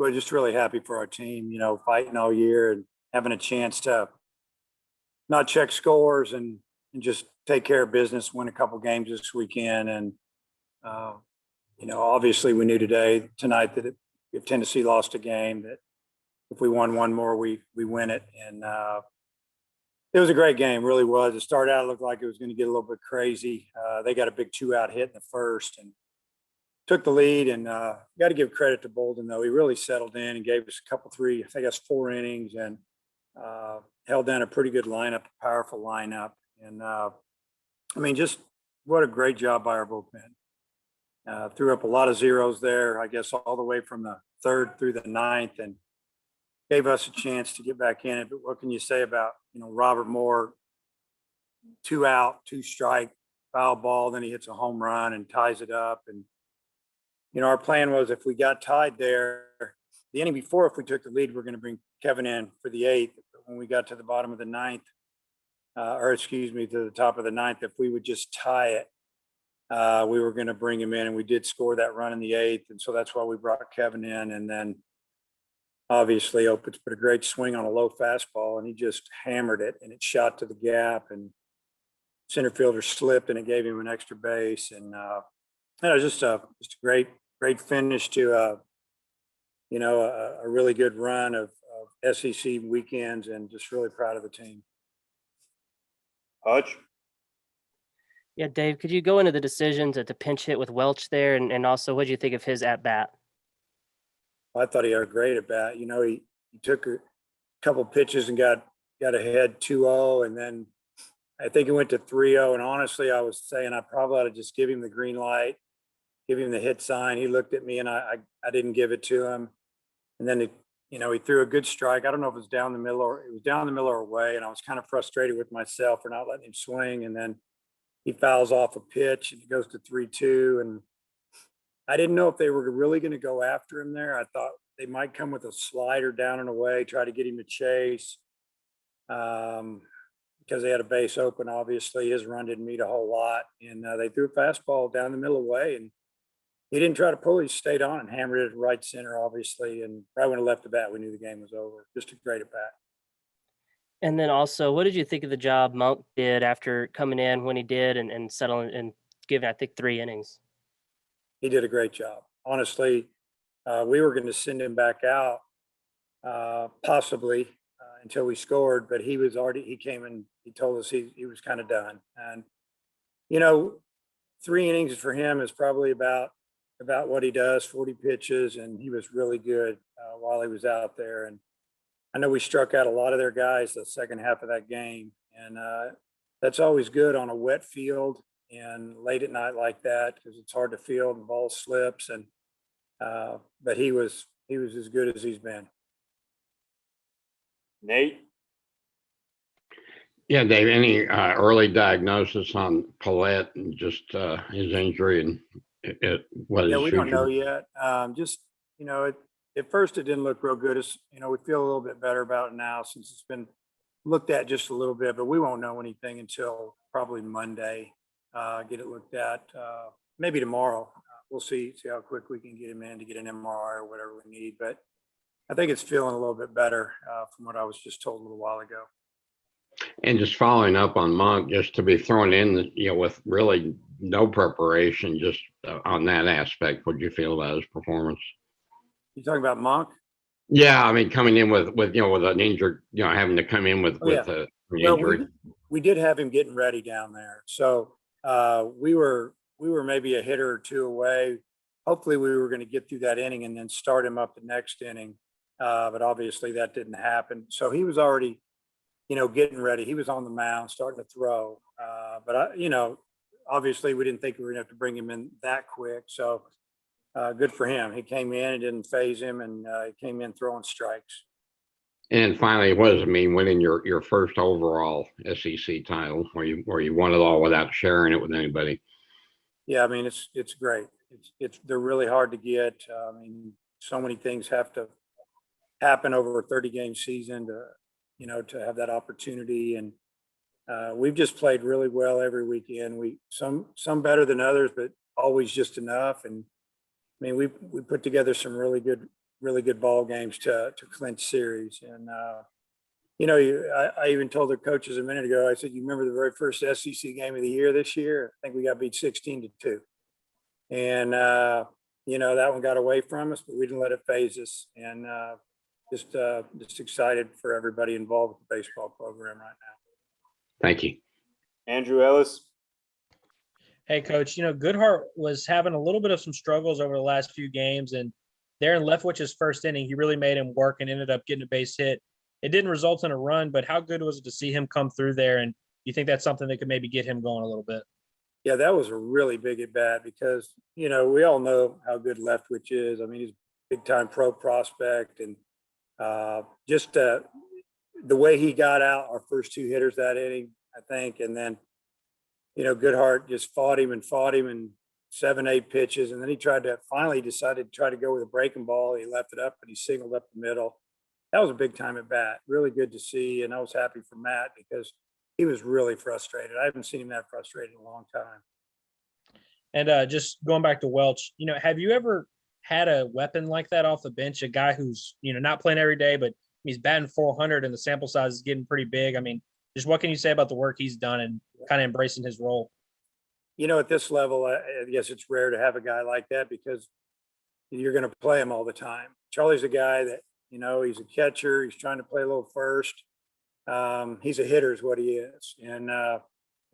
we're just really happy for our team, fighting all year and having a chance to not check scores and just take care of business, win a couple games this weekend. And, uh, obviously we knew tonight that if Tennessee lost a game, that if we won one more, we win it. And it was a great game, really was. It started out, it looked like it was going to get a little bit crazy. They got a big 2-out hit in the first and took the lead. And got to give credit to Bolden, though. He really settled in and gave us a couple, I think that's 4 innings, and held down a pretty good lineup, a powerful lineup. And just what a great job by our bullpen. Threw up a lot of zeros there, I guess, all the way from the 3rd through the 9th, and gave us a chance to get back in it. But what can you say about, Robert Moore, 2 out, 2 strike, foul ball, then he hits a home run and ties it up. And, our plan was if we got tied there, the inning before, if we took the lead, we're going to bring Kevin in for the 8th. But when we got to the bottom of the 9th, to the top of the 9th, if we would just tie it, we were going to bring him in, and we did score that run in the 8th. And so that's why we brought Kevin in. And then obviously Opitz put a great swing on a low fastball, and he just hammered it, and it shot to the gap, and center fielder slipped, and it gave him an extra base. And it was just a great finish to a really good run of SEC weekends, and just really proud of the team. Hutch? Yeah, Dave, could you go into the decision to pinch hit with Welch there, and also what did you think of his at bat? I thought he had a great at bat. He took a couple pitches and got ahead 2-0, and then I think it went to 3-0. And honestly, I was saying I probably ought to just give him the green light, give him the hit sign. He looked at me, and I didn't give it to him. And then he threw a good strike. I don't know if it was down the middle or away, and I was kind of frustrated with myself for not letting him swing. And then he fouls off a pitch, and it goes to 3-2. And I didn't know if they were really going to go after him there. I thought they might come with a slider down and away, try to get him to chase, because they had a base open. Obviously, his run didn't meet a whole lot, and they threw a fastball down the middle away, and he didn't try to pull. He stayed on and hammered it at right center, obviously. And right when it left the bat, we knew the game was over. Just a great at bat. And then also, what did you think of the job Monk did after coming in when he did and settling and giving, I think, 3 innings? He did a great job. Honestly, we were going to send him back out possibly until we scored, but he came and he told us he was kind of done. And, 3 innings for him is probably about what he does, 40 pitches, and he was really good while he was out there. And I know we struck out a lot of their guys the second half of that game, and that's always good on a wet field and late at night like that, because it's hard to field and ball slips. And but he was as good as he's been. Nate? Yeah, Dave, any early diagnosis on Paulette and just his injury and what his We future? don't know yet. At first it didn't look real good. We feel a little bit better about it now since it's been looked at just a little bit, but we won't know anything until probably Monday. Get it looked at, maybe tomorrow. We'll see how quick we can get him in to get an MRI or whatever we need. But I think it's feeling a little bit better from what I was just told a little while ago. And just following up on Monk, just to be thrown in, with really no preparation, just on that aspect, what do you feel about his performance? You talking about Monk? Yeah, I mean, coming in with an injured, having to come in with an injury. We did have him getting ready down there, so we were maybe a hitter or 2 away. Hopefully, we were going to get through that inning and then start him up the next inning, but obviously that didn't happen. So he was already, getting ready. He was on the mound, starting to throw, but obviously we didn't think we were going to have to bring him in that quick. So good for him. He came in, it didn't phase him, and he came in throwing strikes. And finally, what does it mean winning your first overall SEC title, where you won it all without sharing it with anybody? Yeah, it's great. They're really hard to get. So many things have to happen over a 30-game season to have that opportunity. And we've just played really well every weekend. Some better than others, but always just enough. And we put together some really good really good ball games to clinch series. And, I even told the coaches a minute ago, I said, you remember the very first SEC game of the year this year? I think we got beat 16-2. And, that one got away from us, but we didn't let it phase us. And just excited for everybody involved with the baseball program right now. Thank you. Andrew Ellis. Hey, Coach, Goodhart was having a little bit of some struggles over the last few games, and there in Leftwich's first inning, he really made him work and ended up getting a base hit. It didn't result in a run, but how good was it to see him come through there? And you think that's something that could maybe get him going a little bit? Yeah, that was a really big at bat because, we all know how good Leftwich is. I mean, he's a big time pro prospect, and just the way he got out our first two hitters that inning, I think. And then, Goodhart just fought him and 7-8 pitches. And then he finally decided to try to go with a breaking ball. He left it up, but he singled up the middle. That was a big time at bat. Really good to see. And I was happy for Matt because he was really frustrated. I haven't seen him that frustrated in a long time. And just going back to Welch, have you ever had a weapon like that off the bench, a guy who's, not playing every day, but he's batting 400 and the sample size is getting pretty big? I mean, just what can you say about the work he's done and kind of embracing his role? At this level, I guess it's rare to have a guy like that because you're going to play him all the time. Charlie's a guy that, he's a catcher. He's trying to play a little first. He's a hitter is what he is. And,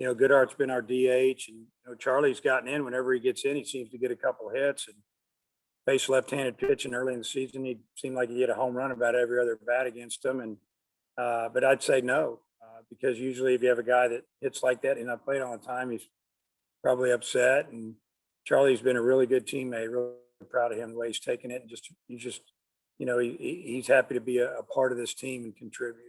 Goodhart's been our DH, and, Charlie's gotten in. Whenever he gets in, he seems to get a couple of hits. And face left-handed pitching early in the season, he seemed like he hit a home run about every other bat against him. And but I'd say no, because usually if you have a guy that hits like that and not playing all the time, he's probably upset. And Charlie's been a really good teammate. Really proud of him, the way he's taken it, and he's happy to be a part of this team and contribute.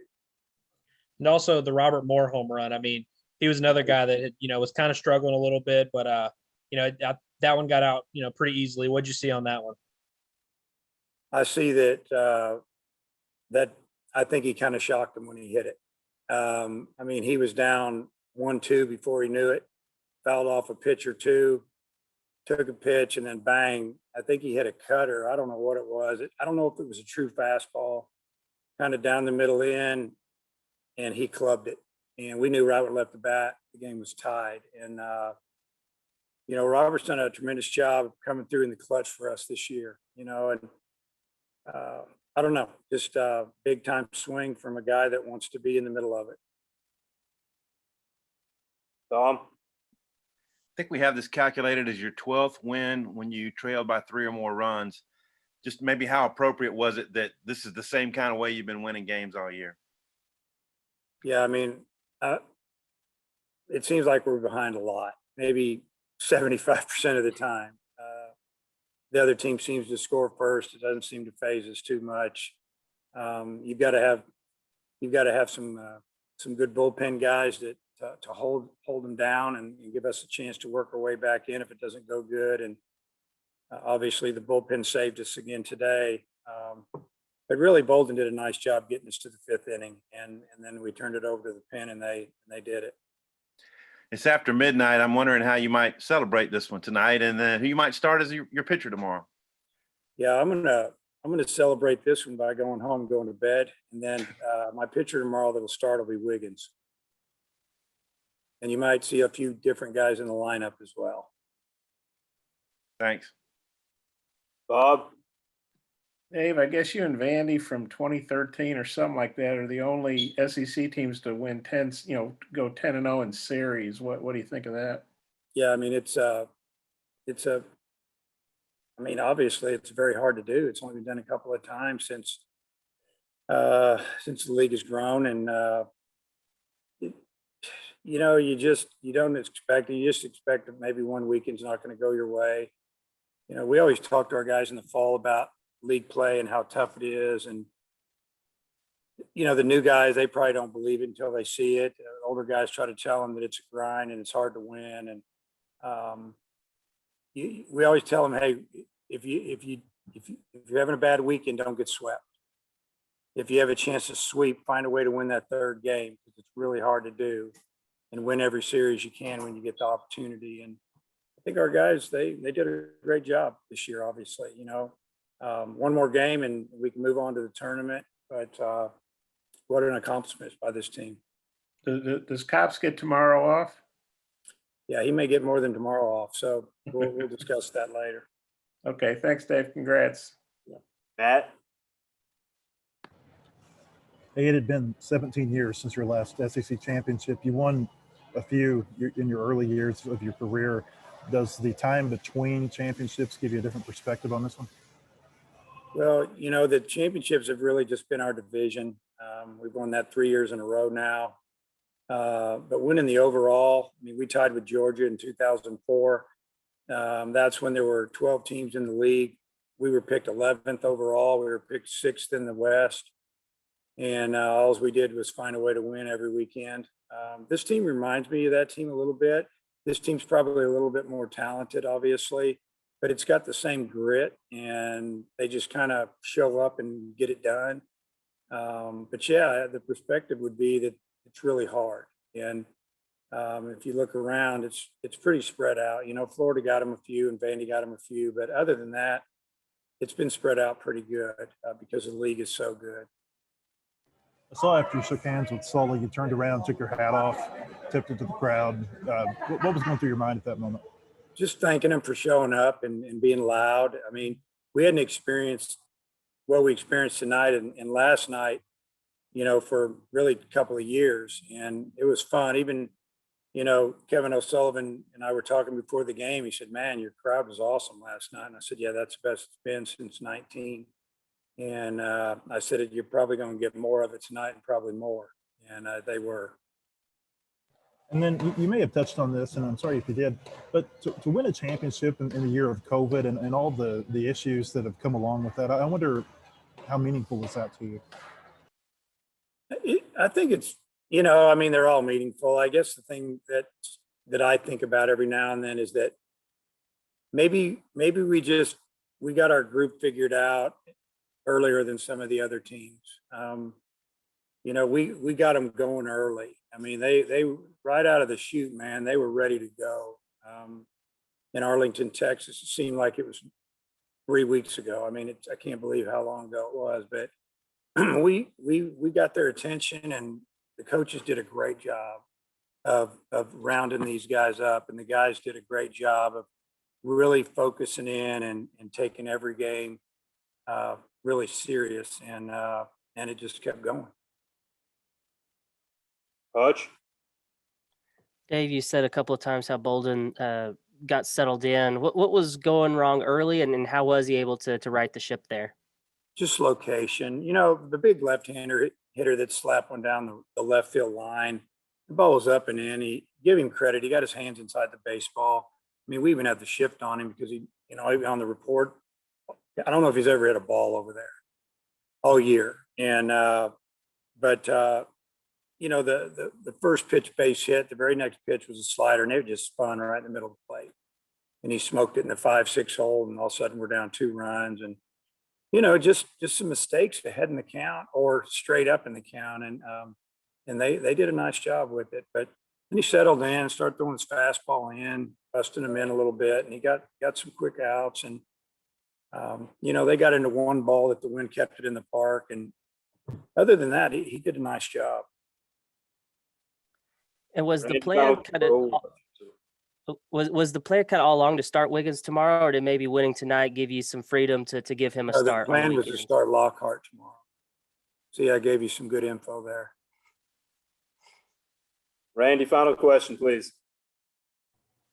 And also the Robert Moore home run. I mean, he was another guy that, was kind of struggling a little bit, but, that one got out, pretty easily. What'd you see on that one? I see that I think he kind of shocked him when he hit it. I mean, he was down 1-2 before he knew it, fouled off a pitch or two, took a pitch, and then bang, I think he hit a cutter. I don't know what it was. I don't know if it was a true fastball, kind of down the middle in, and he clubbed it. And we knew right when left the bat, the game was tied. And, Robert's done a tremendous job of coming through in the clutch for us this year, and I don't know, just a big time swing from a guy that wants to be in the middle of it. Tom. I think we have this calculated as your 12th win when you trailed by 3 or more runs. Just maybe how appropriate was it that this is the same kind of way you've been winning games all year? Yeah, I mean, it seems like we're behind a lot, maybe 75% of the time. The other team seems to score first. It doesn't seem to phase us too much. You've got to have some good bullpen guys that to hold them down and give us a chance to work our way back in if it doesn't go good. And obviously the bullpen saved us again today. But really Bolden did a nice job getting us to the 5th inning, and then we turned it over to the pen and they did it. It's after midnight. I'm wondering how you might celebrate this one tonight, and then who you might start as your pitcher tomorrow. Yeah, I'm gonna celebrate this one by going home, going to bed, and then my pitcher tomorrow that'll start will be Wiggins. And you might see a few different guys in the lineup as well. Thanks. Bob. Dave, I guess you and Vandy from 2013 or something like that are the only SEC teams to win 10, go 10-0 in series. What do you think of that? Yeah, I mean, obviously it's very hard to do. It's only been done a couple of times since the league has grown, and you don't expect it. You just expect that maybe one weekend's not going to go your way. We always talk to our guys in the fall about league play and how tough it is. And, the new guys, they probably don't believe it until they see it. Older guys try to tell them that it's a grind and it's hard to win. And we always tell them, hey, if you're having a bad weekend, don't get swept. If you have a chance to sweep, find a way to win that third game, because it's really hard to do, and win every series you can when you get the opportunity. And I think our guys, they did a great job this year, obviously. one more game and we can move on to the tournament. But what an accomplishment by this team. Does Cops get tomorrow off? Yeah, he may get more than tomorrow off. So we'll discuss that later. Okay, thanks, Dave. Congrats. Matt, Hey, it had been 17 years since your last SEC championship. You won a few in your early years of your career. Does the time between championships give you a different perspective on this one? Well, the championships have really just been our division. We've won that 3 years in a row now. But winning the overall, I mean, we tied with Georgia in 2004. That's when there were 12 teams in the league. We were picked 11th overall. We were picked 6th in the West. And all we did was find a way to win every weekend. This team reminds me of that team a little bit. This team's probably a little bit more talented, obviously, but it's got the same grit and they just kind of show up and get it done. But yeah, the perspective would be that it's really hard. And if you look around, it's pretty spread out. Florida got them a few and Vandy got them a few, but other than that, it's been spread out pretty good because the league is so good. I saw after you shook hands with Sully, you turned around, took your hat off, tipped it to the crowd. What was going through your mind at that moment? Just thanking him for showing up and being loud. I mean, we hadn't experienced what we experienced tonight and last night, for really a couple of years. And it was fun. Even, Kevin O'Sullivan and I were talking before the game. He said, man, your crowd was awesome last night. And I said, yeah, that's the best it's been since 19. And I said, you're probably going to get more of it tonight and probably more. And they were. And then you may have touched on this, and I'm sorry if you did, but to win a championship in the year of COVID and all the issues that have come along with that, I wonder how meaningful was that to you? I think it's, I mean, they're all meaningful. I guess the thing that I think about every now and then is that maybe we got our group figured out earlier than some of the other teams. We got them going early. I mean, they right out of the chute, man, they were ready to go. In Arlington, Texas, it seemed like it was 3 weeks ago. I mean, I can't believe how long ago it was, but we got their attention, and the coaches did a great job of rounding these guys up, and the guys did a great job of really focusing in and taking every game really serious, and it just kept going. Hutch, Dave, you said a couple of times how Bolden got settled in. What was going wrong early, and how was he able to right the ship there? Just location. The big left-hander hitter that slapped one down the left field line. The ball was up and in. Give him credit. He got his hands inside the baseball. I mean, we even had the shift on him because he on the report, I don't know if he's ever hit a ball over there all year. And but the first pitch base hit, the very next pitch was a slider, and it just spun right in the middle of the plate. And he smoked it in the 5-6 hole, and all of a sudden we're down 2 runs. And just some mistakes ahead in the count or straight up in the count. And they did a nice job with it. But then he settled in and started throwing his fastball in, busting him in a little bit. And he got some quick outs. And, they got into one ball that the wind kept it in the park. And other than that, he did a nice job. And was the Randy plan Fowler, kind of was the plan kind of all along to start Wiggins tomorrow, or did maybe winning tonight give you some freedom to give him a start? The plan was to start Lockhart tomorrow. See, I gave you some good info there. Randy, final question, please.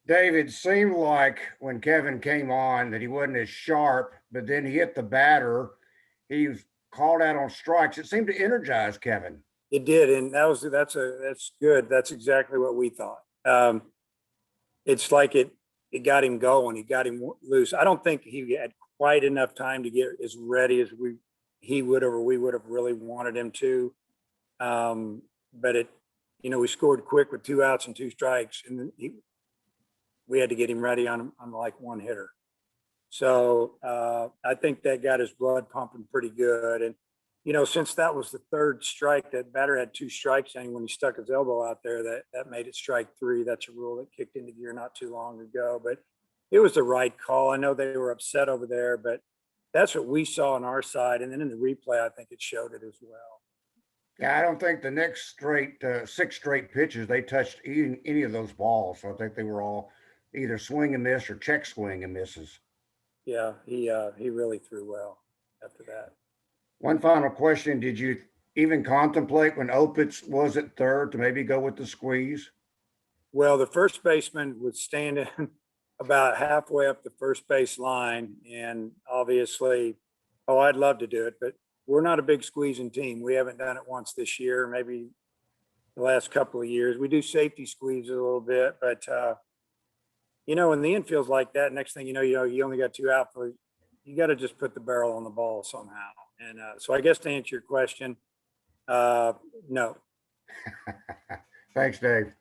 David, seemed like when Kevin came on that he wasn't as sharp, but then he hit the batter. He was called out on strikes. It seemed to energize Kevin. It did, and that's good. That's exactly what we thought. It's like it got him going. It got him loose. I don't think he had quite enough time to get as ready as he would have or we would have really wanted him to. But we scored quick with 2 outs and 2 strikes, and we had to get him ready on like one hitter. So I think that got his blood pumping pretty good. And since that was the 3rd strike, that batter had 2 strikes, and when he stuck his elbow out there, that made it strike 3. That's a rule that kicked into gear not too long ago, but it was the right call. I know they were upset over there, but that's what we saw on our side. And then in the replay, I think it showed it as well. Yeah, I don't think the next six straight pitches, they touched any of those balls. So I think they were all either swing and miss or check swing and misses. Yeah, he really threw well after that. One final question. Did you even contemplate when Opitz was at third to maybe go with the squeeze? Well, the first baseman was standing about halfway up the first base line. And obviously, I'd love to do it, but we're not a big squeezing team. We haven't done it once this year, maybe the last couple of years. We do safety squeeze a little bit, but when the infield's like that, next thing you know, you only got two outfielders. You got to just put the barrel on the ball somehow. And so I guess to answer your question, no. Thanks, Dave.